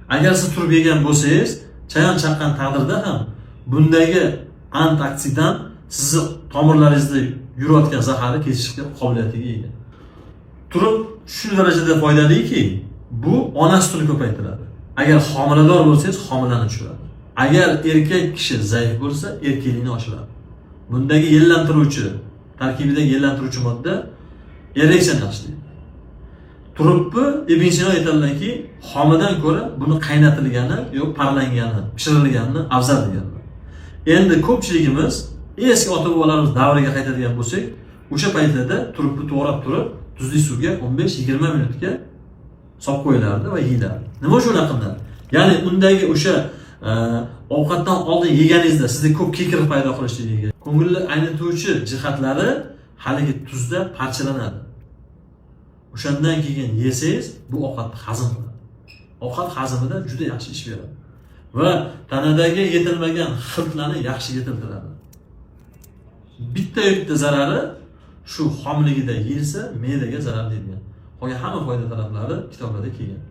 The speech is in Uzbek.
Agar siz turib yegan bo'lsangiz, chayon chaqqan taqdirda ham bundagi antioksidan sizni tomirlaringizda yurayotgan zaharni kesishga qobiliyatiga ega. Turib shu darajada foydaliki, bu ona sutini ko'paytiradi. Agar homilador bo'lsangiz, homilani tushiradi. Agar erkak kishi zaif bo'lsa, erkaklikni oshiradi. Bundagi yellantiruvchi, tarkibidagi yellantiruvchi modda ereksiyani yaxshilaydi. Turibni Ibn Sino aytadilarki, xomidan ko'ra buni qaynatilgani yo'q parlangani, pishirilgani afzal deganlar. Endi ko'pchiligimiz eski ota-bobolarimiz davriga qaytadigan bo'lsak, o'sha paytlarda turibni to'g'rab turib, tuzli suvga 15-20 minutga solib qo'yilardi va yeyilardi. Nima uchun unaqa qilinadi? Ya'ni undagi o'sha ovqatdan oldin yeganingizda sizda ko'p kekir paydo qilishligi, ko'ngilni aynituvchi jihatlari haligi tuzda parchalanadi. O'shandan keyin yesangiz, bu ovqatni hazm qiladi. Ovqat hazmida juda yaxshi ish beradi va tanadagi yetilmagan xiltlarni yaxshi yetiltiradi. Bitta zarari shu xomligida yeyilsa, me'daga zarar deydigan. Qolgan hamma foyda taraflari kitoblarda kelgan.